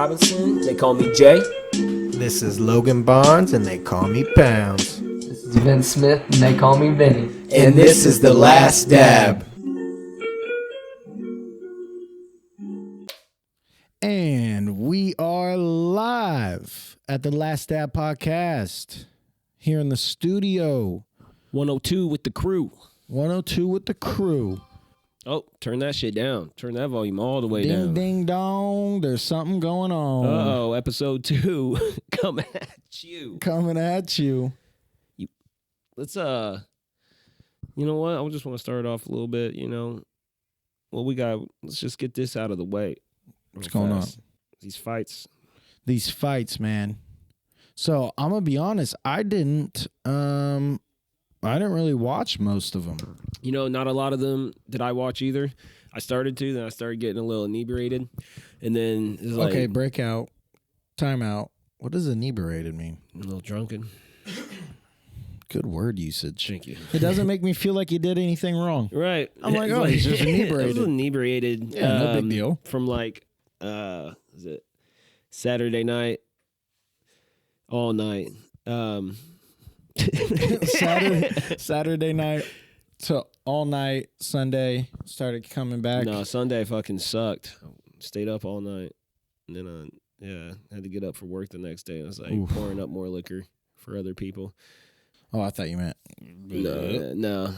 Robinson. They call me Jay. This is Logan Barnes, and they call me Pounds. This is Vince Smith, and they call me Vinny. And this is The Last Dab. And we are live at The Last Dab podcast here in the studio. 102 with the crew. 102 with the crew. Oh, turn that shit down. Turn that volume all the way down. Ding, ding, dong. There's something going on. Uh-oh, episode 2 coming at you. Coming at you. Let's, you know what? I just want to start off a little bit, let's just get this out of the way. What's going on? These fights. These fights, man. So, I'm going to be honest. I didn't really watch most of them. Not a lot of them did I watch either. I started to, then I started getting a little inebriated. And then it's like... Okay, breakout. Timeout. What does inebriated mean? A little drunken. Good word usage. Thank you. It doesn't make me feel like you did anything wrong. Right. I'm like, oh, he's just inebriated. I was inebriated. Yeah, no big deal. From is it Saturday night all night. Saturday night to all night. Sunday started coming back. No, Sunday fucking sucked. Stayed up all night, and then had to get up for work the next day. I was like pouring up more liquor for other people. Oh, I thought you meant no.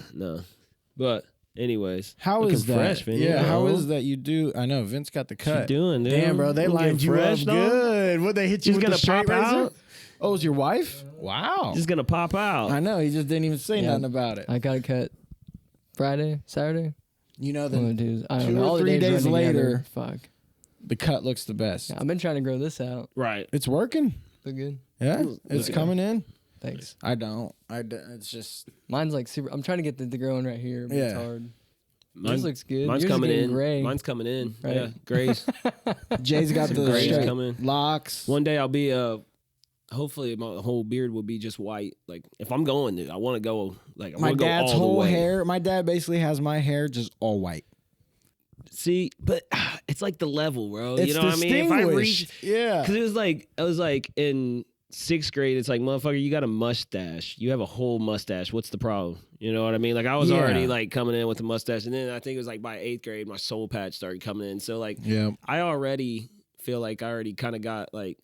But anyways, how is that? Fresh, Vinny, how is that? You do? I know Vince got the cut. What you doing, dude? Damn, bro, they lined you up good. What, they hit you with the straight razor? Out? Oh, it was your wife? Wow. Just gonna pop out. I know. He just didn't even say nothing about it. I got a cut Friday, Saturday. Then I don't 2 know. or All 3 the days later, fuck. the cut looks the best. Yeah, I've been trying to grow this out. Right. It's working. Look good. Yeah, it's coming in. Thanks. I don't. It's just... Mine's like super... I'm trying to get the growing right here, but it's hard. Yours looks good. Mine's Yours coming in. Gray. Mine's coming in. Right. Yeah, grays. Jay's got the grays straight coming. locks. One day I'll be hopefully my whole beard will be just white. Like if I'm going, dude, I want to go. Like My dad's all whole the way. hair. My dad basically has my hair just all white. See, but it's like the level, bro. It's you know what I mean? If I reach, yeah, because I was like in 6th grade. It's like, motherfucker, you got a mustache. You have a whole mustache. What's the problem? You know what I mean? Like I was already like coming in with a mustache, and then I think it was like by 8th grade, my soul patch started coming in. So like, I already feel like I already kind of got like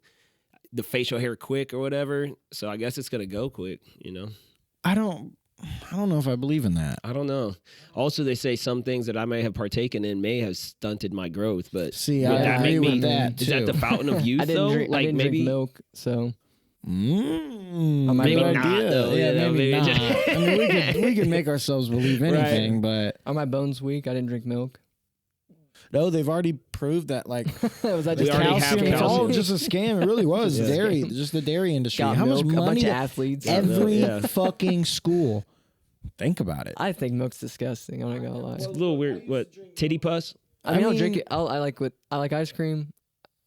the facial hair quick or whatever. So I guess it's gonna go quick. I don't know if I believe in that. I don't know. Also, they say some things that I may have partaken in may have stunted my growth. But see, I agree with that too. Is that the fountain of youth? I didn't drink milk, so. Maybe not, though. Yeah, maybe not. I mean, we can make ourselves believe anything, but are my bones weak? I didn't drink milk. No, they've already proved that. Like, was that just calcium? It's all just a scam. It really was dairy, just the dairy industry. Got How milk, much money? A bunch of athletes. Every fucking school. Think about it. I think milk's disgusting. I'm not gonna lie. It's a little weird. What, titty pus? I mean, I don't drink it. I like ice cream.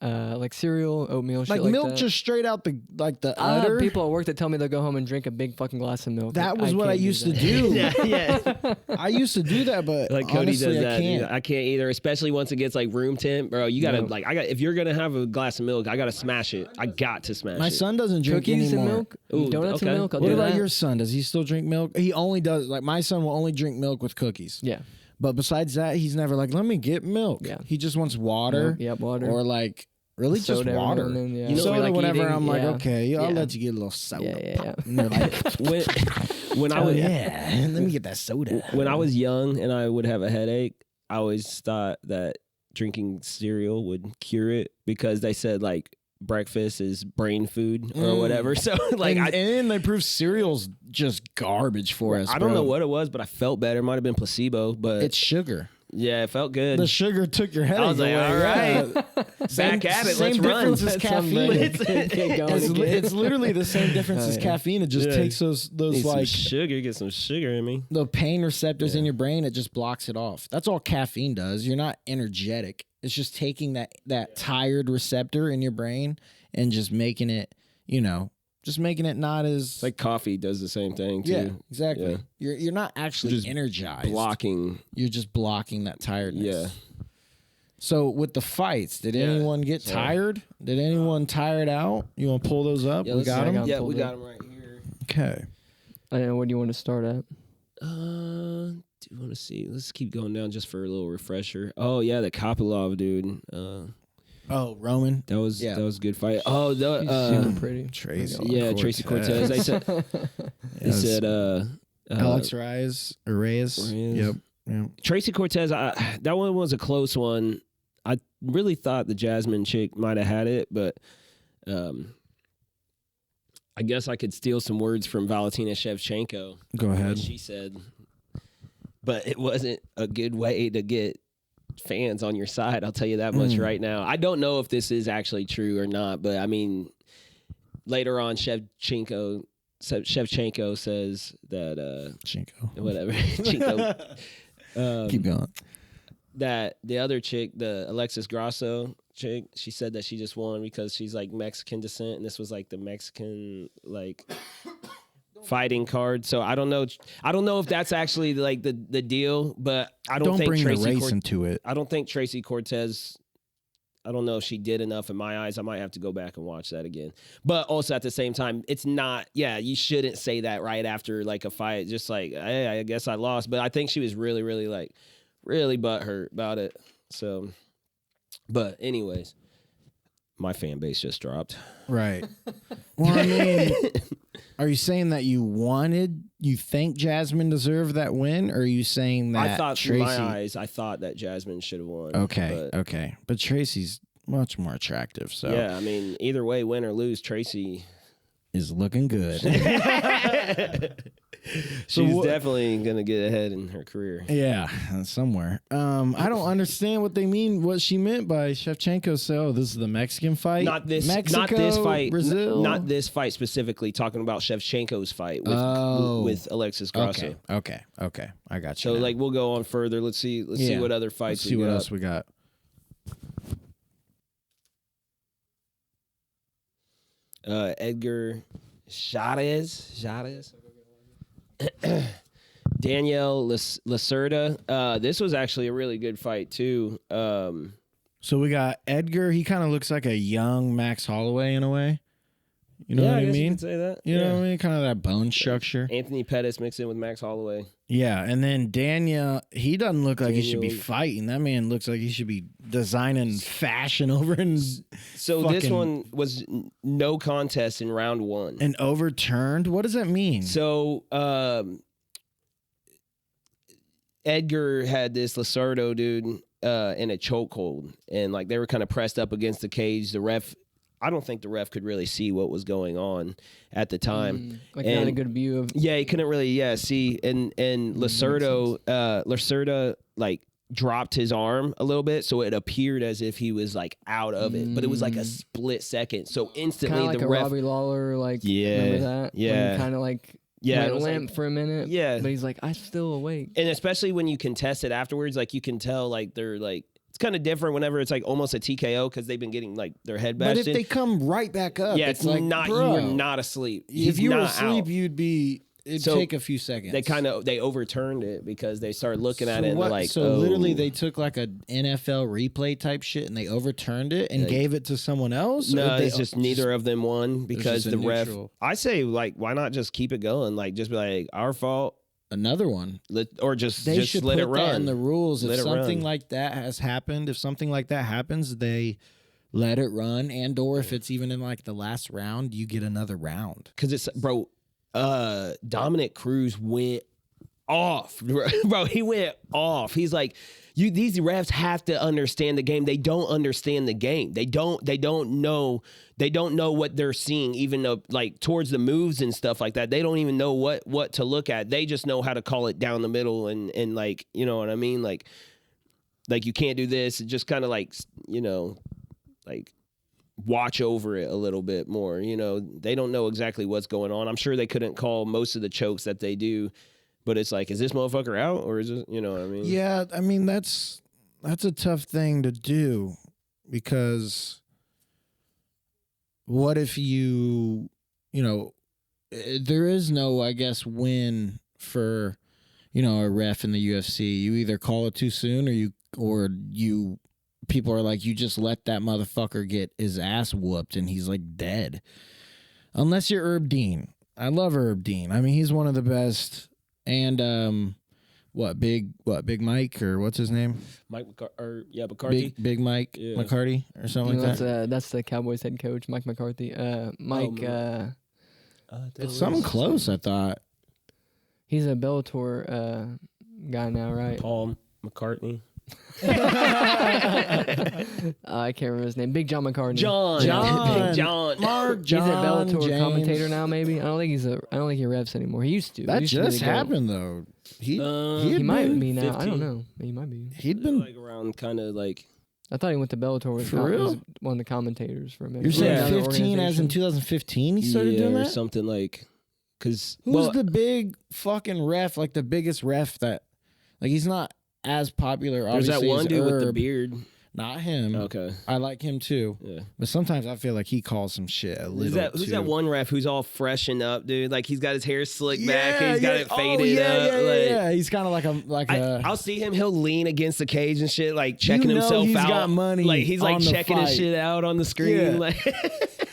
Like cereal, oatmeal, shit like milk that. just straight out the udder. I have people at work that tell me they'll go home and drink a big fucking glass of milk. That was what I used to do. Yeah. I used to do that, but like Cody honestly, does that. I can't. I can't either, especially once it gets like room temp, bro. You gotta if you're gonna have a glass of milk, I gotta smash it. I got to smash it. My son doesn't drink cookies anymore. and milk, Ooh, donuts and milk. What about your son? Does he still drink milk? He only does. Like my son will only drink milk with cookies. Yeah. But besides that, he's never like, let me get milk. Yeah. He just wants water. Yep, water. Or like. Really, just water. Then, Soda, whenever eating, I'm like, okay, I'll let you get a little soda. Yeah. And they're like, when I was let me get that soda. When I was young and I would have a headache, I always thought that drinking cereal would cure it because they said like breakfast is brain food or whatever. So like, and they prove cereal's just garbage for us. I don't know what it was, but I felt better. It might have been placebo, but it's sugar. Yeah, it felt good. The sugar took your headache I was like, away. all right. Back at it. Let's run. Same difference as caffeine. It's literally the same difference as caffeine. It just takes those like sugar. Get some sugar in me. The pain receptors in your brain. It just blocks it off. That's all caffeine does. You're not energetic. It's just taking that tired receptor in your brain and just making it, just making it not as... It's like coffee does the same thing, too. Yeah, exactly. Yeah. You're not actually just energized. Blocking. You're just blocking that tiredness. Yeah. So with the fights, did Yeah. anyone get tired? Did anyone tired out? You want to pull those up? Yeah, We let's got see. them. Yeah, we got them right here. Okay. I don't know. What do you want to start at? Do you want to see? Let's keep going down just for a little refresher. Oh yeah, the Kopylov dude. Oh, Roman. That was a good fight. Oh, She's super pretty. Tracy. yeah, Tracy Cortez. They said Alex Reyes. Yep. Tracy Cortez. That one was a close one. I really thought the Jasmine chick might have had it, but I guess I could steal some words from Valentina Shevchenko. Go ahead. She said, but it wasn't a good way to get fans on your side. I'll tell you that much right now. I don't know if this is actually true or not, but I mean, later on, Shevchenko says that Chinko. whatever Chinko, Keep going. that the other chick, the Alexis Grasso chick, she said that she just won because she's like Mexican descent, and this was like the Mexican like fighting card. So I don't know if that's actually like the deal, but I don't think bring Tracy the race into it. I don't think Tracy Cortez. I don't know if she did enough in my eyes. I might have to go back and watch that again. But also at the same time, it's not. Yeah, you shouldn't say that right after like a fight. Just like, hey, I guess I lost. But I think she was really, really like really butthurt about it. So, but anyways, my fan base just dropped. Right. Well, I mean, are you saying that you think Jasmine deserved that win, or are you saying that I thought Tracy? in my eyes, I thought that Jasmine should have won. Okay, but, okay, but Tracy's much more attractive, so yeah, I mean, either way, win or lose, Tracy is looking good. She's definitely gonna get ahead in her career. Yeah, somewhere. I don't understand what they mean. What she meant by Shevchenko. So this is the Mexican fight. Not this fight. Brazil. Not this fight specifically. Talking about Shevchenko's fight with Alexis Grasso. Okay. I got you. So now. like we'll go on further. Let's see what other fights. Let's see what else we got. Edgar Chairez. Danielle Lacerda. This was actually a really good fight too. So we got Edgar. He kind of looks like a young Max Holloway in a way. You know what I guess you mean? could say that. You know what I mean? Kind of that bone structure. Anthony Pettis mixed in with Max Holloway. Yeah, and then Daniel, he doesn't look like he should be fighting. That man looks like he should be designing fashion over in. So this one was no contest in round one. And overturned? What does that mean? So Edgar had this Lacerdo dude in a chokehold, and like they were kind of pressed up against the cage. The ref, I don't think the ref could really see what was going on at the time. Like not a good view of. Yeah, he couldn't really see. And Lacerda like dropped his arm a little bit, so it appeared as if he was like out of it, but it was like a split second. So instantly Kinda like the a ref, Robbie Lawler, like Yeah, remember that? yeah. Kind of like it was went limp like- for a minute. Yeah. but he's like, I'm still awake. and especially when you contest it afterwards, like you can tell like they're like. It's kind of different whenever it's like almost a TKO because they've been getting like their head bashed but if in. they come right back up, Yeah, it's like, not bro, you're not asleep. if He's you were not asleep, out. you'd be. It'd So take a few seconds. They overturned it because they started looking at it and they're like, so literally they took like a NFL replay type shit and they overturned it and gave it to someone else. no, Or they, it's just neither of them won because just a the ref. neutral. I say like, why not just keep it going? Like just be like our fault, another one. or just They just should let put it run. that in the rules. Let If it something run. like that has happened, if something like that happens, they let it run, and or if it's even in like the last round, you get another round. Because it's bro, Dominic Cruz went off, bro. He went off. He's like, these refs have to understand the game. They don't understand the game. They don't know. They don't know what they're seeing, even though, like towards the moves and stuff like that. They don't even know what to look at. They just know how to call it down the middle and like, you know what I mean? Like you can't do this. It just kind of like, you know, like watch over it a little bit more. You know, they don't know exactly what's going on. I'm sure they couldn't call most of the chokes that they do, but it's like, is this motherfucker out or is it, you know what I mean? Yeah, I mean that's a tough thing to do because what if you know, there is no, I guess, win for, you know, a ref in the UFC. You either call it too soon or you people are like, you just let that motherfucker get his ass whooped and he's like dead. Unless you're Herb Dean. I love Herb Dean. I mean, he's one of the best. And Big Mike, or what's his name? McCarthy. Big Mike McCarty or something like that. That's the Cowboys head coach, Mike McCarthy. Mike. It's something close, I thought. He's a Bellator guy now, right? Paul McCartney. I can't remember his name. Big John McCartney. John. Mark He's a John Bellator James. commentator now. Maybe I don't think he refs anymore. He used to. That He used to be just the GOAT. happened though. He might be now. 15. I don't know. He might be. He'd been like around kind of like. I thought he went to Bellator. Was For real? was one of the commentators for a minute. You're saying Another 15 as in organization. 2015 he started doing or that? something like. Because Who's the big fucking ref, like the biggest ref that, like he's not as popular, there's obviously, that one as dude with the Herb. beard. Not him. Okay. I like him too. Yeah. But sometimes I feel like he calls some shit a little Who's too. that one ref who's all freshened up, dude? Like he's got his hair slicked back and he's got it Oh, faded yeah, up. yeah. like, He's kind of like a. I'll see him. He'll lean against the cage and shit, like checking himself he's out. got money like he's like on the checking his fight. shit out on the screen. Yeah. Like,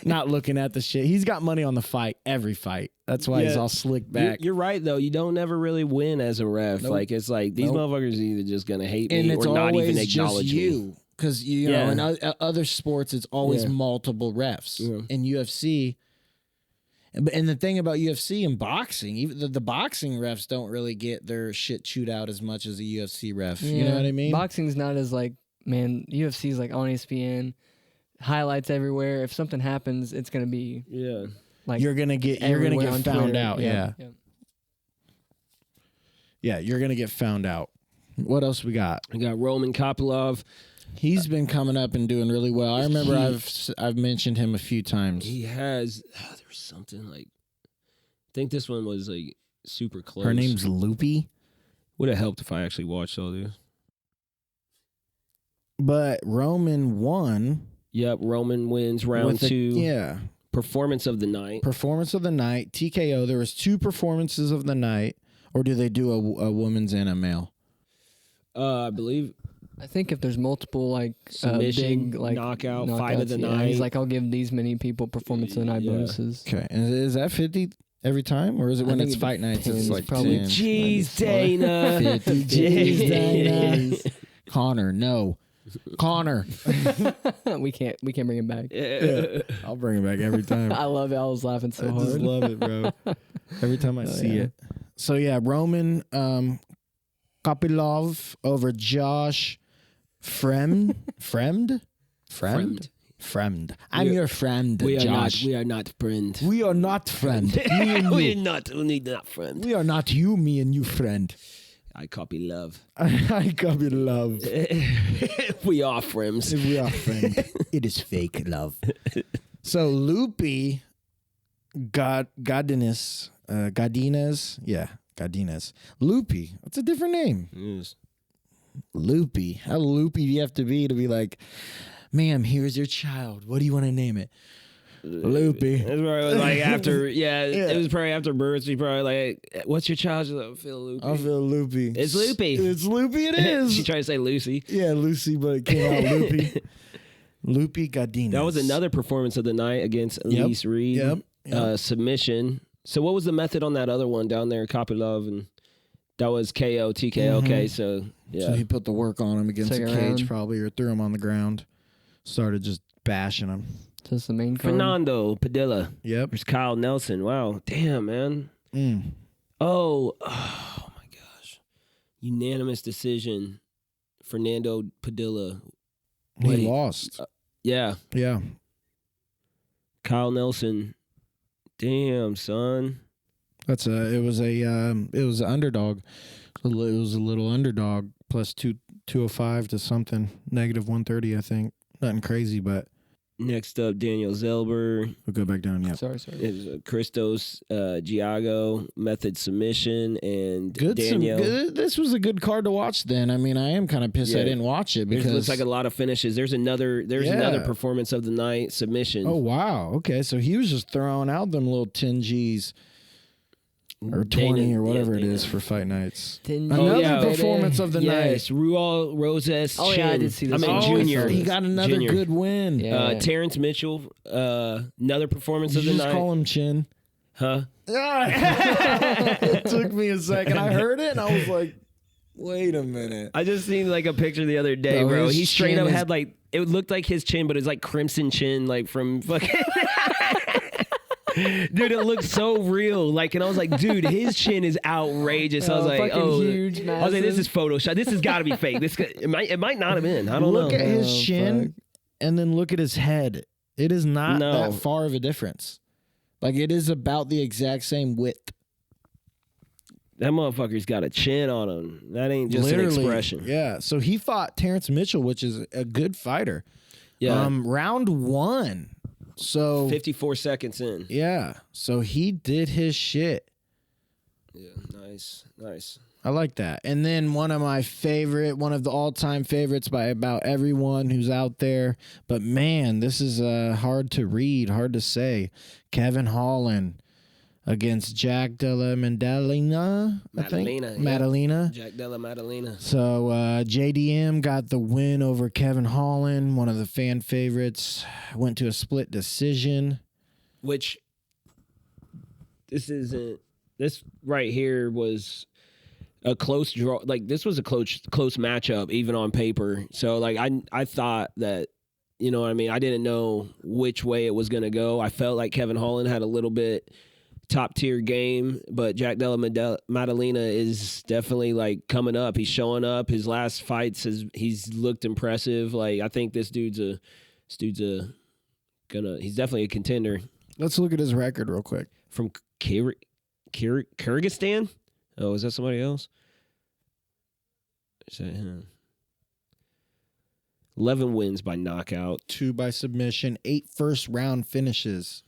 not looking at the shit. He's got money on the fight, every fight. That's why he's Yeah. all slicked back. You're right though. You don't never really win as a ref. Nope. Like it's like these motherfuckers are either just gonna hate And me it's or not always even just acknowledge me. you. Because, you know, in other sports, it's always Yeah. multiple refs. Yeah. In UFC, and the thing about UFC and boxing, even the boxing refs don't really get their shit chewed out as much as a UFC ref. You know what I mean? Boxing's not as like, man, UFC's like on ESPN, highlights everywhere. If something happens, it's gonna be like you're gonna get everywhere on found Twitter. out. Yeah, you're gonna get found out. What else we got? I got Roman Kopylov. He's been coming up and doing really well. I remember I've mentioned him a few times. He has. There was something like. I think this one was like super close. Her name's Loopy. Would have helped if I actually watched all this. But Roman won. Yep, Roman wins round 2. Yeah. Performance of the night. Performance of the night, TKO. There was 2 performances of the night, or do they do a woman's and a male? I believe I think if there's multiple like submission, big like knockout, knockouts, fight of the night. he's like, I'll give these many people performance of the night Yeah. bonuses. Okay, and is that 50 every time, or is it when think it's it fight nights? It's depends. like Probably 10. Jeez, Dana. 50 G's, Dana. Connor, no. Connor. we can't bring him back. I'll bring it back every time. I love it. I was laughing so I hard. just love it, bro. Every time I see yeah. it. So yeah, Roman Kopylov over Josh Fremd. I'm your friend, Josh. We are not friend. We are not friend. Me and We're you. not. We're not friend. We are not you, me and you, friend. I copy love. I copy love. We are friends. If we are friend, it is fake love. So Loopy Godinez. Loopy. That's a different name. Yes. Loopy. How loopy do you have to be like, ma'am, here's your child. What do you want to name it? Loopy. That's where it was like after, it was probably after birth. She probably like, what's your child? She's like, I feel loopy. I feel loopy. It's loopy. It's loopy. It is. She tried to say Lucy. Yeah, Lucy, but it came out loopy. Loopy Godinez. That was another performance of the night against Elise Reed. Yep. Submission. So what was the method on that other one down there, Kopylov, and that was KO, TKO. Mm-hmm. Okay, so yeah. So he put the work on him against the Second cage round. probably, or threw him on the ground. Started just bashing him. So it's the main card. Fernando Padilla Yep. versus Kyle Nelson. Wow, damn, man. Oh my gosh. Unanimous decision. Fernando Padilla. He Wait. lost. Yeah. Yeah. Kyle Nelson. Damn, son. It was an underdog. It was a little underdog plus 205 to something, negative 130, I think. Nothing crazy, but Next up, Daniel Zelber. we'll go back down. Yeah. Sorry. It was Christos Giago, method submission, and Daniel. This was a good card to watch then. I mean, I am kind of pissed I Yeah. didn't watch it It because looks like a lot of finishes. There's another performance of the night, submission. Oh wow. Okay, so he was just throwing out them little 10 Gs. or 20 or whatever it is for fight nights. Another performance of the night. Yes, Ruel Roses. Oh yeah, I did see this. Junior. He got another good win. Yeah. Terrence Mitchell, another performance Did of the you night. just call him Chin? Huh? It took me a second. I heard it and I was like, wait a minute. I just seen like a picture the other day, bro. He straight up had like, it looked like his chin, but it's like crimson chin, like from fucking. Dude, it looked so real. Like, and I was like, dude, his chin is outrageous. I was like, huge, I was like, this is Photoshop. This has got to be fake. It might not have been. I don't know. Look at his chin and then look at his head. It is not that far of a difference. Like, it is about the exact same width. That motherfucker's got a chin on him. That ain't just an expression. Yeah. So he fought Terrence Mitchell, which is a good fighter. Yeah. Round 1. So 54 seconds in. Yeah. So he did his shit. Yeah. Nice. I like that. And then one of the all-time favorites by about everyone who's out there. But man, this is hard to read, hard to say. Kevin Holland against Jack Della Maddalena, I think. Maddalena. Jack Della Maddalena. So JDM got the win over Kevin Holland, one of the fan favorites. Went to a split decision. Which this right here was a close draw. Like, this was a close matchup, even on paper. So like I thought that, you know what I mean, I didn't know which way it was gonna go. I felt like Kevin Holland had a little bit top tier game, but Jack Della Maddalena is definitely like coming up. He's showing up. His last fights he's looked impressive. Like, I think he's definitely a contender. Let's look at his record real quick. From Kyrgyzstan? Oh, is that somebody else? Is that him? 11 wins by knockout. 2 by submission. 8 first-round finishes.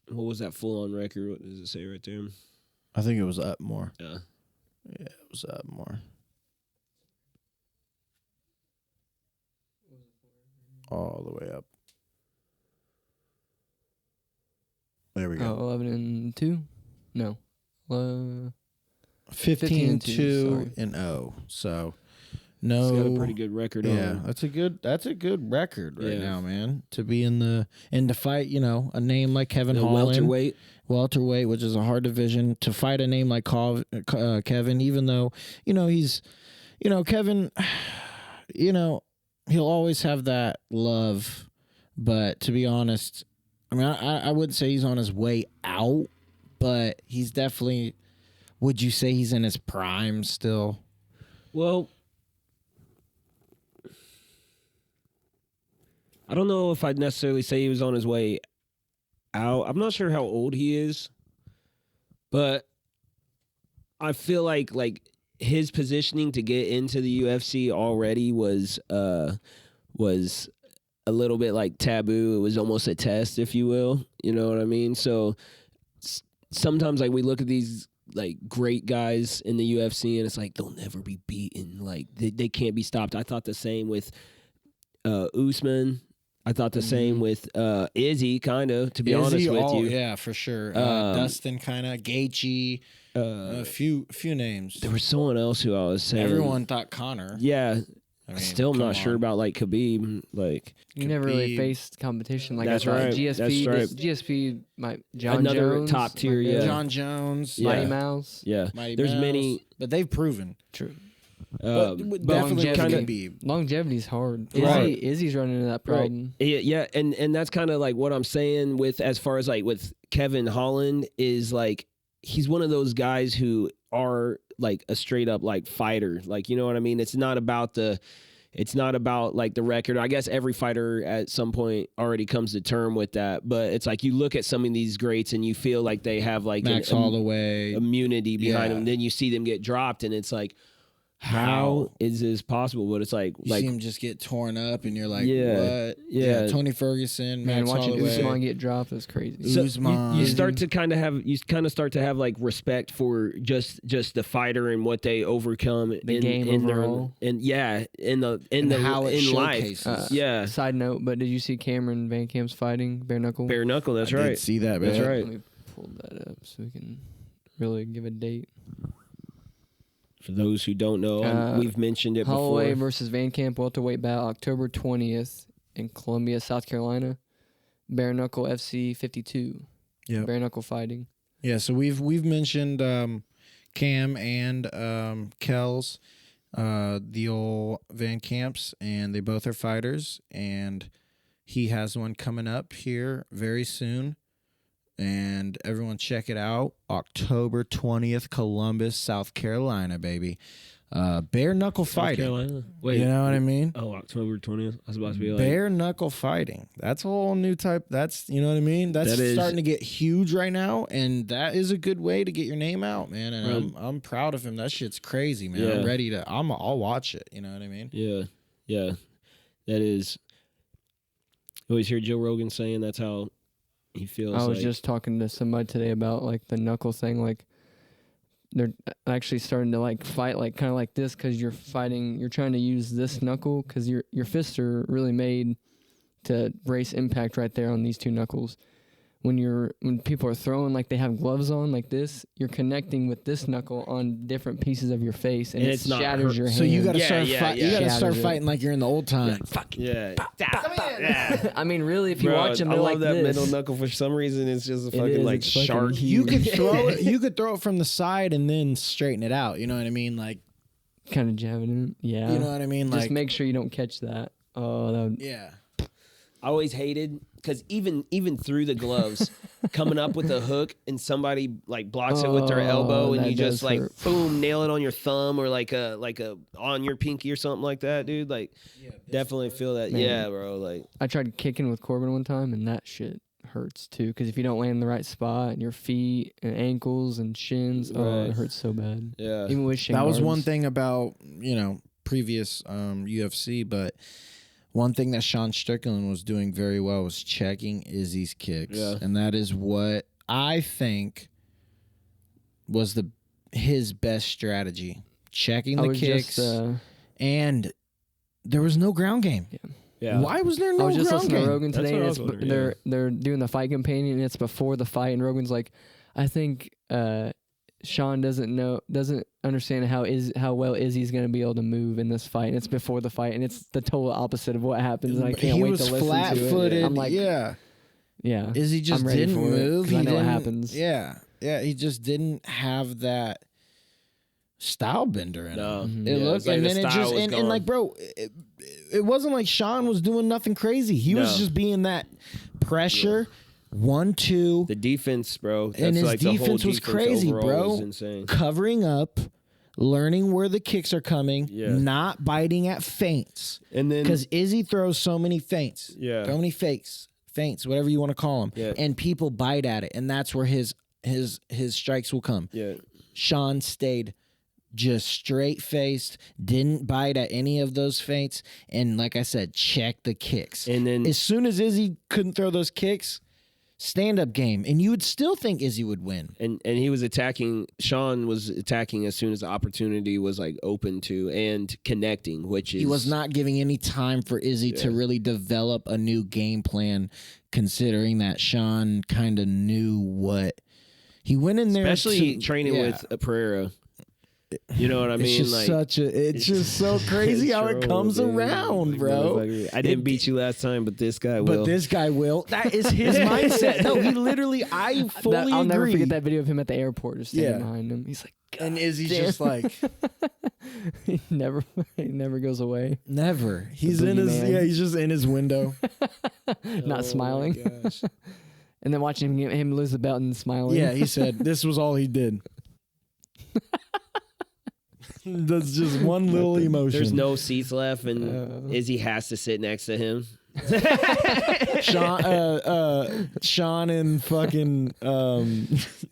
What was that full-on record? What does it say right there? I think it was up more. Yeah, it was up more. All the way up. There we go. 11-2? No. 15-2 and 0. So no, he's got a pretty good record. Yeah, that's a good record right now, man. To be to fight, a name like Kevin Holland, welterweight, which is a hard division. To fight a name like Kevin, even though he's, Kevin, he'll always have that love, but to be honest, I mean, I wouldn't say he's on his way out, but he's definitely. Would you say he's in his prime still? Well, I don't know if I'd necessarily say he was on his way out. I'm not sure how old he is, but I feel like his positioning to get into the UFC already was a little bit like taboo. It was almost a test, if you will. You know what I mean? So sometimes we look at these great guys in the UFC and it's like they'll never be beaten. Like they can't be stopped. I thought the same with Usman. I thought the same with Izzy, kind of, to be honest with you. Yeah, for sure. Dustin, kind of. Gaethje. A few names. There was someone else who I was saying. Everyone thought Conor. Yeah. I mean, still not sure about Khabib. You never really faced competition like that's right. GSP. That's right. GSP, Another Jones, top tier. Yeah. John Jones, Mighty Mouse. Yeah. There's many, but they've proven true. But definitely Khabib. Longevity's hard. Right. Izzy's running into that problem. Right. Yeah, and that's kind of what I'm saying with as far as with Kevin Holland is he's one of those guys who are a straight up fighter. You know what I mean? It's not about the record. I guess every fighter at some point already comes to term with that. But it's you look at some of these greats and you feel like they have Max Holloway immunity behind them. Then you see them get dropped and it's how is this possible? But it's like you see him just get torn up, and you're like, yeah, what? Yeah, Tony Ferguson, man, Max watching Holloway. Usman get dropped is crazy. So Usman. you start to kind of start to have like respect for just the fighter and what they overcome The game overall. in how it life. showcases. Yeah. Side note, but did you see Cameron Van Camp's fighting bare knuckle? Bare knuckle. That's I right. did see that, man. That's right. Let me pull that up so we can really give a date. For those who don't know, we've mentioned it Holloway before. versus Van Camp welterweight battle October 20th in Columbia, South Carolina. Bare knuckle FC 52. Yeah. Bare knuckle fighting. Yeah, so we've mentioned Cam and Kells, the old Van Camps, and they both are fighters, and he has one coming up here very soon. And everyone check it out. October 20th, Columbus, South Carolina, baby. Bare knuckle fighting. Carolina. Wait, you know what I mean? Oh, October 20th. I was about to be like bare knuckle fighting. That's a whole new type. That's, you know what I mean? That's starting to get huge right now, and that is a good way to get your name out, man. And I'm proud of him. That shit's crazy, man. Yeah. I'm ready to. I'll watch it. You know what I mean? Yeah. That is. You always hear Joe Rogan saying that's how he feels. I was just talking to somebody today about like the knuckle thing. Like they're actually starting to like fight like kind of like this because you're trying to use this knuckle because your fists are really made to brace impact right there on these two knuckles. When people are throwing like they have gloves on like this, you're connecting with this knuckle on different pieces of your face, and it shatters your hand. So you got to start fighting. You got to start fighting like you're in the old time. Yeah. I mean, really, if you Bro, watch them, I they're love like that this. middle knuckle. For some reason, it's just a fucking is, like it's fucking shark. huge. You could throw it. You could throw it from the side and then straighten it out. You know what I mean? Like Kind of jabbing it. Yeah. you know what I mean? Just Like make sure you don't catch that. Oh, that would, yeah. I always hated because even through the gloves, coming up with a hook and somebody like blocks it with their elbow and that you just does like hurt. boom nail it on your thumb or like a on your pinky or something like that, dude. Like definitely feel that. Man. Yeah, bro. Like I tried kicking with Corbin one time, and that shit hurts too. Because if you don't land in the right spot, and your feet and ankles and shins, oh, Right. it hurts so bad. yeah, Even with shin That was guards. one thing about, previous UFC, but one thing that Sean Strickland was doing very well was checking Izzy's kicks. Yeah. And that is what I think was his best strategy. Checking the kicks. And there was no ground game. yeah. Why was there I no was just ground listening game? to Rogan That's today, what and I it's, was wondering, they're doing the fight companion, and it's before the fight, and Rogan's like, I think Sean doesn't understand how well Izzy's gonna be able to move in this fight. And it's before the fight, and it's the total opposite of what happens. And I can't wait to listen to it. He was flat-footed. I'm like, yeah. I'm Izzy just ready didn't for it, move. 'cause He I know what didn't, happens. Yeah. Yeah, he just didn't have that style bender in No. him. Mhm. It Yeah, looked, it's like and the then it style just, was and like, bro, it wasn't like Sean was doing nothing crazy. He was No. just being that pressure, 1-2, The defense, bro. That's and his like the whole defense was crazy, overall bro. was insane. Covering up, learning where the kicks are coming, Yeah. not biting at feints. And then Because Izzy throws so many feints, Yeah. so many feints, whatever you want to call them, Yeah. and people bite at it, and that's where his strikes will come. yeah, Sean stayed just straight faced, didn't bite at any of those feints, and like I said, check the kicks. and then As soon as Izzy couldn't throw those kicks, stand up game, and you would still think Izzy would win. and he was attacking. Sean was attacking as soon as the opportunity was like open to and connecting, which is He was not giving any time for Izzy to really develop a new game plan, considering that Sean kind of knew what he went in there, especially to, training yeah. with Pereira. You know what I mean? It's just it's just so crazy how it comes around, bro. I didn't beat you last time, but this guy will. But this guy will. That is his mindset. No, he literally. I fully agree. I'll never forget that video of him at the airport just standing Yeah. behind him. He's like, And Izzy's damn. just like, he never goes away. never. He's The in his boogeyman. yeah. He's just in his window. Not smiling. And then watching him lose the belt and smiling. Yeah, he said this was all he did. That's just one little emotion. There's no seats left, and Izzy has to sit next to him. Sean and fucking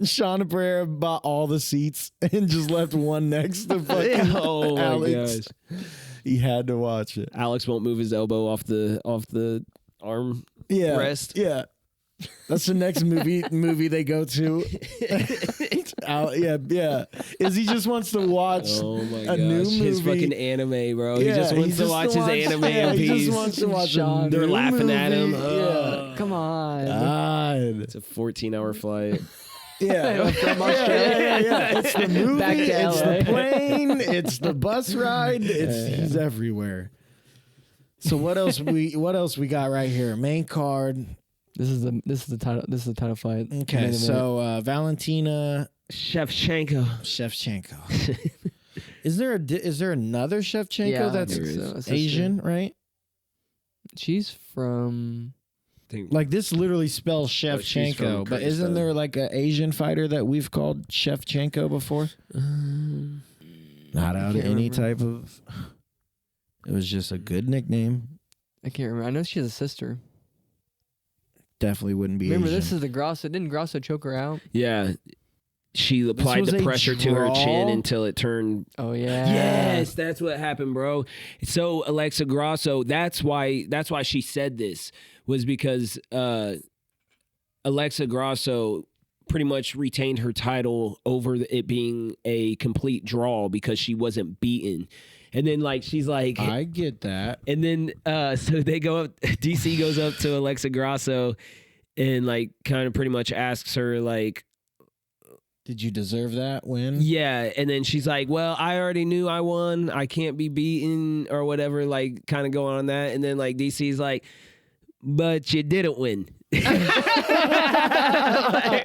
Sean and Pereira bought all the seats and just left one next to fucking Oh my Alex. gosh. He had to watch it. Alex won't move his elbow off the arm rest. Yeah. That's the next movie they go to. Yeah. Izzy just wants to watch a new movie. His fucking anime, bro. He just wants to watch his anime in peace. He just wants to watch Sean, They're laughing at him. Yeah. Come on. God. It's a 14-hour flight. Yeah. From Australia. Yeah. It's the movie. Back to it's LA. the plane. It's the bus ride. He's everywhere. So what else we got right here? Main card. This is the title fight. Okay, so Valentina Shevchenko. Is there another Shevchenko Yeah, that's there is. Asian, right? She's from. Like this literally spells Shevchenko, but isn't there like an Asian fighter that we've called Shevchenko before? Not out of any type of. It was just a good nickname. I can't remember. I know she has a sister. Definitely wouldn't be. Remember, Asian. this is the Grasso. Didn't Grasso choke her out? Yeah. She applied was the a pressure to her chin draw? until it turned. Oh yeah. Yes, that's what happened, bro. So Alexa Grasso, that's why she said this, was because Alexa Grasso pretty much retained her title over it being a complete draw because she wasn't beaten. And then she's like, I get that. and then so they go up, DC goes up to Alexa Grasso and kind of pretty much asks her Did you deserve that win? yeah, and then she's like, well, I already knew I won, I can't be beaten or whatever, kind of going on that. And then DC's like, but you didn't win.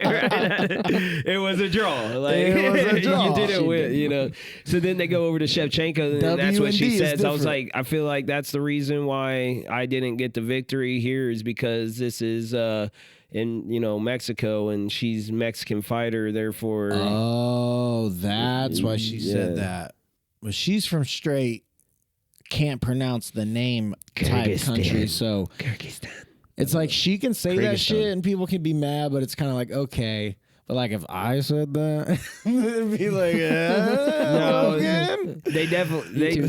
It was a draw. It was a draw. You didn't win, So then they go over to Shevchenko, and that's what she says. I was like, I feel like that's the reason why I didn't get the victory here is because this is in Mexico, and she's a Mexican fighter, therefore. Oh, that's why she said that. But she's from straight can't pronounce the name type country, so Kyrgyzstan. it's like she can say that Kyrgyzstan. shit and people can be mad, but it's kind of like okay. But if I said that, it'd be like, No, again? they're definitely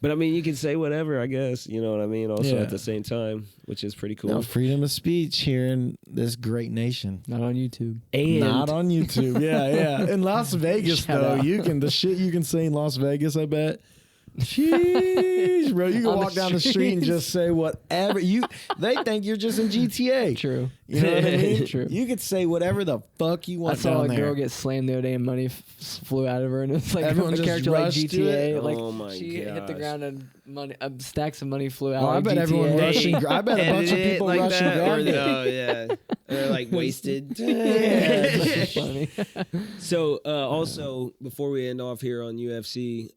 but I mean, you can say whatever, I guess, you know what I mean? Also Yeah. at the same time, which is pretty cool. No, freedom of speech here in this great nation. Not on YouTube. And Not on YouTube. Yeah. In Las Vegas, Shout though, out. the shit you can say in Las Vegas, I bet. Sheesh, bro. You can On the walk down the street and just say whatever they think you're just in GTA. True. You know what I mean? True. You could say whatever the fuck you I want saw down a there. girl get slammed the other day and money flew out of her, and it's like Everyone a just character like rushed to GTA. it? Like Oh my she hit the gosh. ground and money, stacks of money flew out. Oh, I like bet GTA. everyone rushing. I bet a bunch of people like rushing that, grabbed it. oh yeah, they're wasted. Yeah, that's funny. So also before we end off here on UFC,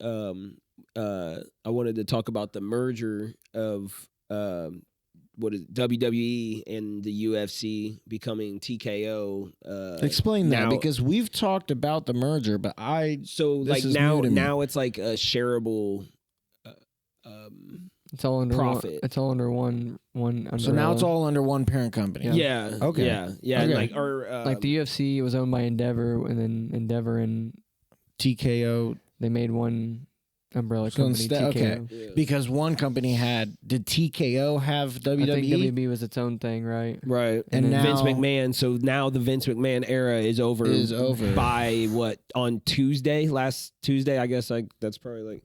I wanted to talk about the merger of WWE and the UFC becoming TKO. Explain that now- because we've talked about the merger, but So This is new to me. now it's like a shareable. It's all under Profit. One, it's all under one. so now it's umbrella. all under one parent company. Yeah. Okay. Yeah. Okay. And like the UFC was owned by Endeavor, and then Endeavor and TKO. they made one umbrella So company. instead- TKO. Yeah. Because one company did TKO have WWE? I think WB was its own thing, right? Right. And And now- Vince McMahon. So now the Vince McMahon era is over. By on Tuesday, last Tuesday, I guess that's probably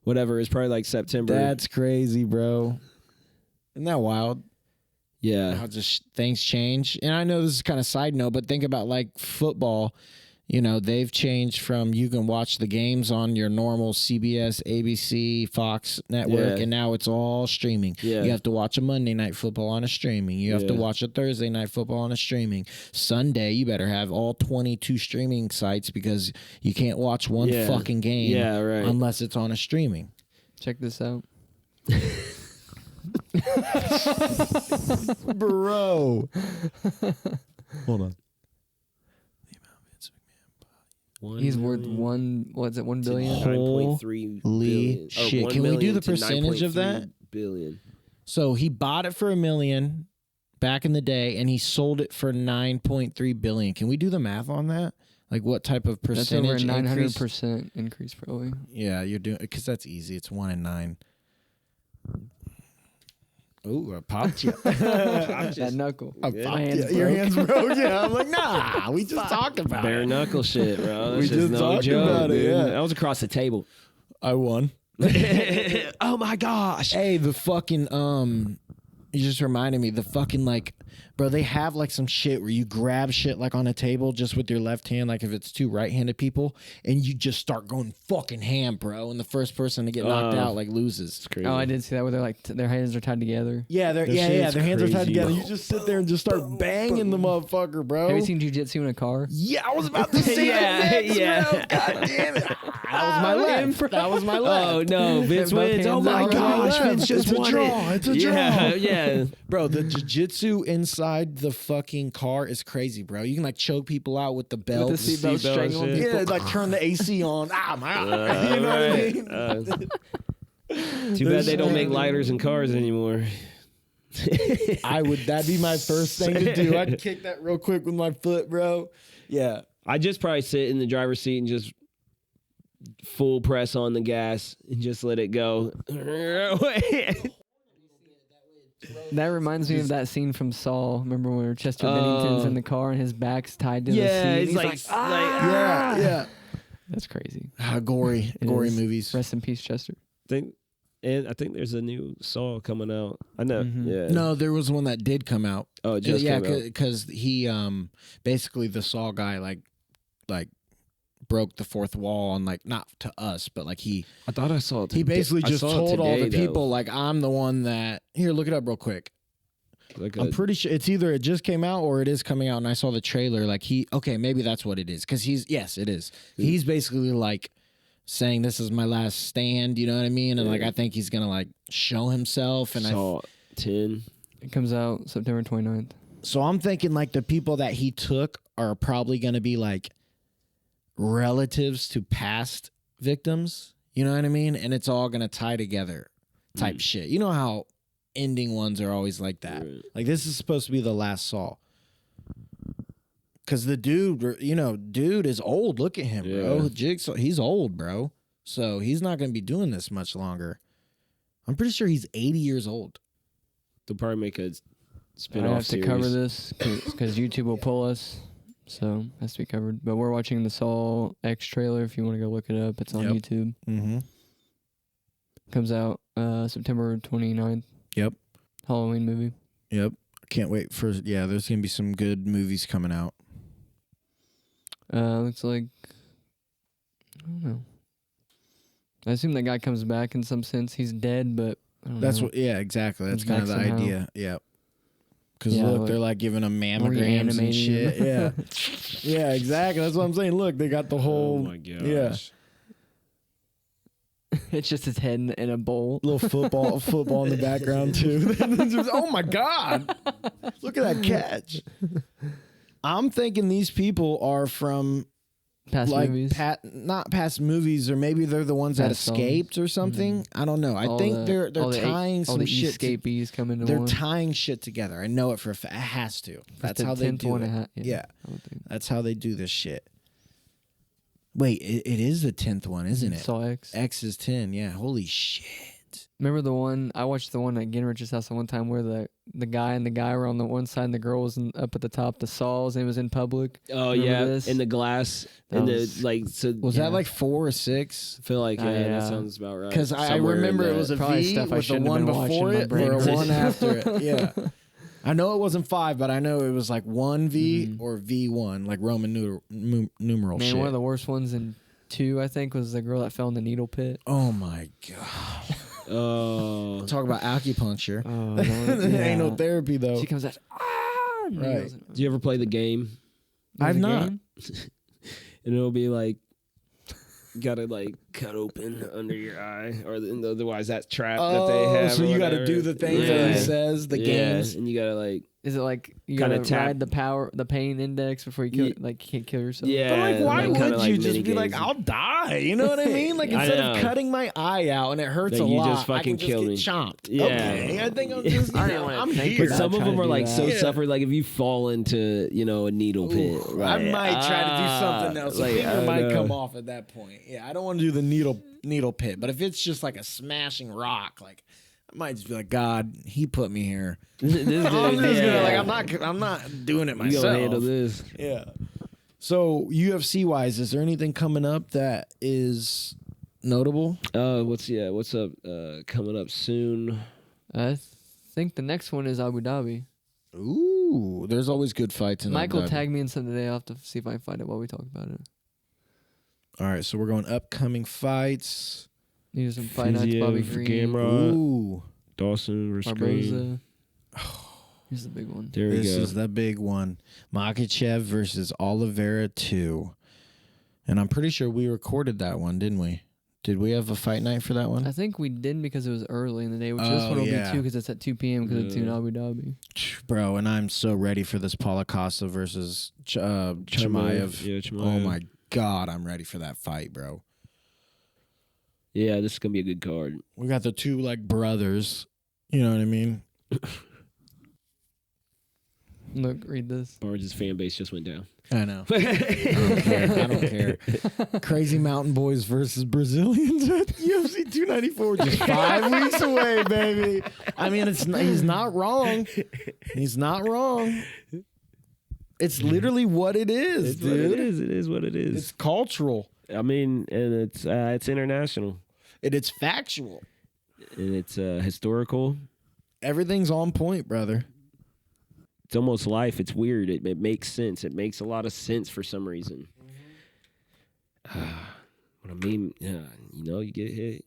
whatever. It's probably September. That's crazy, bro. Isn't that wild? yeah. How just things change. And I know this is kind of side note, but think about football. They've changed from you can watch the games on your normal CBS, ABC, Fox network, Yeah. and now it's all streaming. Yeah. You have to watch a Monday night football on a streaming. You have to Yeah. watch a Thursday night football on a streaming. Sunday, you better have all 22 streaming sites because you can't watch one Yeah. fucking game Yeah, right. unless it's on a streaming. Check this out. Bro. Hold on. He's worth $1 billion. 9.3 billion. Holy Or shit. 1 Can we do million the to percentage of 9.3 that? billion. So he bought it for $1 million back in the day, and he sold it for $9.3 billion. Can we do the math on that? Like what type of percentage? That's over a increase? 900% increase, probably. Yeah, you're doing because that's easy. It's 1 in 9. Ooh, I popped you. That knuckle. I My popped hands you. Your broke. hands broke. Yeah, I'm like, nah. We just talked about Bare it. knuckle shit, bro. That's We just just no talked joke, about it, dude. yeah. That was across the table. I won. Oh my gosh. Hey, the fucking you just reminded me, the fucking like, bro, they have like some shit where you grab shit like on a table just with your left hand, like if it's two right-handed people, and you just start going fucking ham, bro, and the first person to get knocked out like loses. It's crazy. Oh, I did see that where they're like their hands are tied together. Yeah, That their shit's hands are tied crazy. together. You just sit there and just start banging the motherfucker, bro. Have you seen jiu-jitsu in a car? Yeah, I was about to say that next, bro. God damn it. That was my left. That was my left. Oh no, Vince Both wins. Oh hands my out. gosh, Vince just It's a won draw. it. It's a Yeah, draw. yeah. Bro, the jiu-jitsu inside the fucking car is crazy, bro. You can like choke people out with the belt. With the seatbelt seatbelt strangling shit. people. Yeah, like turn the AC on. Ah, my you know what I mean? Too bad they don't make lighters in cars anymore. That'd be my first thing to do. I'd kick that real quick with my foot, bro. Yeah. I just probably sit in the driver's seat and just full press on the gas and just let it go. That reminds me of that scene from Saw. Remember when Chester Bennington's in the car and his back's tied to the seat? Yeah, and it's he's like, Yeah. That's crazy. Gory It is. movies. Rest in peace, Chester. I think there's a new Saw coming out. I know. Mhm. Yeah. No, there was one that did come out. Oh, it just yeah, came out. because he basically the Saw guy like broke the fourth wall and like not to us, but like he I thought I saw it. he basically I just saw it told all the today, though. people like I'm the one that here look it up real quick. Like I'm pretty sure it's either it just came out or it is coming out, and I saw the trailer. Like maybe that's what it is because it is. He's basically like saying this is my last stand. You know what I mean? And like I think he's gonna like show himself. And Saw 10. It comes out September 29th. so I'm thinking like the people that he took are probably gonna be like relatives to past victims. You know what I mean? And it's all gonna tie together, type shit. You know how ending ones are always like that. Right. Like this is supposed to be the last Saw. Cause the dude is old. Look at him, bro. Yeah. Jigsaw, he's old, bro. So he's not gonna be doing this much longer. I'm pretty sure he's 80 years old. They'll probably make a I spin-off have to series. cover this because YouTube will pull us. So it has to be covered. But we're watching the Saw X trailer. If you want to go look it up, it's on Yep. YouTube. Mm-hmm. Comes out September 29th. Yep. Halloween movie. Yep. Can't wait for there's gonna be some good movies coming out. Looks like, I don't know. I assume that guy comes back in some sense. He's dead, but I don't That's know. what exactly. That's He's kind of back the somehow. idea. Yep. Because Yeah, look, like- they're like giving him Or you're mammograms and animating shit. him. Yeah. Yeah, exactly. That's what I'm saying. Look, they got the whole Oh my gosh. yeah. It's just his head in a bowl. little football in the background too. Just, oh my God. Look at that catch. I'm thinking these people are from Past like movies. not past movies, or maybe they're the ones that Past songs. escaped or something. I don't know. I All think the- they're all the tying all some the shit. escapees come into They're one. tying shit together. I know it for a fact. It has to. That's The how they 10th do one it. Yeah. I would think. That's how they do this shit. Wait, it is the 10th one, isn't it? Saw X. X is 10. Yeah. Holy shit. Remember the one I watched the one at Ginrich's house the one time where the guy and the guy were on the one side and the girl was up at the top. The Saws and it was in public. Oh Remember yeah, this? in the glass, That and the was- like. So Was Yeah. that like 4 or 6? I feel like Yeah. that sounds about right. Because I Somewhere in remember it that. was a Probably V stuff I with the shouldn't have one been watching, before my it brain or a was- one after it. Yeah. I know it wasn't 5, but I know it was like 1V Mhm. or V1, like Roman numeral Man, shit. one of the worst ones in 2, I think, was the girl that fell in the needle pit. Oh my God. Oh, Talk about acupuncture. Oh, Ain't no therapy though. She comes out. And Right. goes- do you ever play the game? I've There's a not. game? And it'll be like, gotta like cut open under your eye, or otherwise that trap that they have. So you got to do the things that he says, the games, and you got to like. Is it like you Kinda gotta ride the pain index before you kill, like you can't kill yourself? Yeah, But like, why like, would you just be like, I'll die? You know what I mean? Like instead of cutting my eye out and it hurts a you lot, just fucking I can just kill get me. chomped. Yeah. Okay, I think I'm just. I'm here. But some of them are like so Yeah. suffered. Like if you fall into a needle pit, Ooh, right? I might try to do something else. Like, A finger might know. come off at that point. Yeah, I don't want to do the needle pit. But if it's just like a smashing rock, like I might just be like, God, he put me here. I'm just gonna, like, I'm not doing it You myself. gonna handle this? Yeah. So UFC wise, is there anything coming up that is notable? What's up? Coming up soon. I think the next one is Abu Dhabi. Ooh, there's always good fights in Michael Abu Dhabi. tagged me in something today. I'll have to see if I can find it while we talk about it. All right, so we're going upcoming fights. These are some fight nights. Fiziev, Bobby Green, Gamrot, Ooh, Dawson versus Green. Barboza. Here's the big one. There we this go. is the big one. Makhachev versus Oliveira 2. And I'm pretty sure we recorded that one, didn't we? Did we have a fight night for that one? I think we didn't because it was early in the day, which this one will be 2 because it's at 2 p.m. because it's in Abu Dhabi. Bro, and I'm so ready for this Paulo Costa versus Chimaev. Yeah, Chimaev. Oh my God, I'm ready for that fight, bro. Yeah, this is gonna be a good card. We got the two like brothers. You know what I mean? Look, read this. Barnes' fan base just went down. I know. I don't care. Crazy Mountain Boys versus Brazilians at UFC 294. Just 5 weeks away, baby. I mean, he's not wrong. He's not wrong. It's literally what it is, dude. What it is. It is what it is. It's cultural. I mean, and it's international. And it's factual. And it's historical. Everything's on point, brother. It's almost life. It's weird. It makes sense. It makes a lot of sense for some reason. What I mean, you get hit.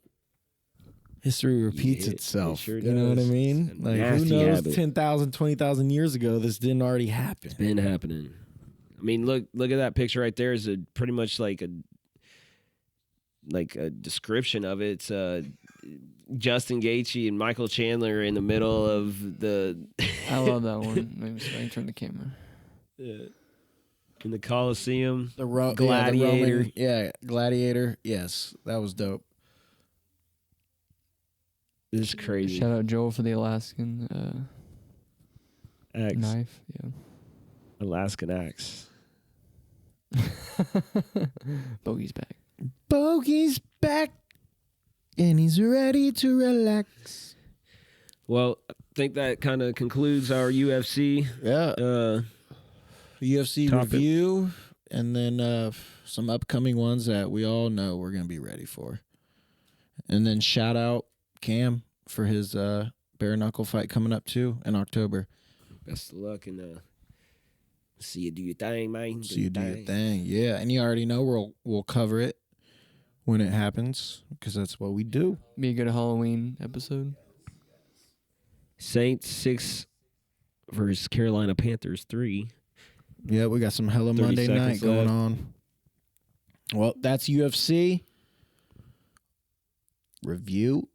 History repeats It itself. sure You know what I does. mean? It's a Like, who nasty knows habit. 10,000, 20,000 years ago this didn't already happen. Been happening. I mean, look at that picture right there. Is pretty much like a description of it. It's Justin Gaethje and Michael Chandler in the middle of the. I love that one. Maybe so I can turn the camera. In the Coliseum. The Gladiator. Gladiator. Yes, that was dope. This is crazy. Shout out Joel for the Alaskan Axe. knife. Yeah. Alaskan axe. Bogey's back. Bogey's back, and he's ready to relax. Well, I think that kind of concludes our UFC. Yeah. UFC topic. review, and then some upcoming ones that we all know we're going to be ready for. And then shout out Cam for his bare knuckle fight coming up too in October. Best of luck and see you do your thing, man. See you do your thing. Yeah, and you already know we'll cover it when it happens because that's what we do. Be a good Halloween episode. Saints 6 versus Carolina Panthers 3. Yeah, we got some hella 30 Monday night seconds going left. on. Well, that's UFC review.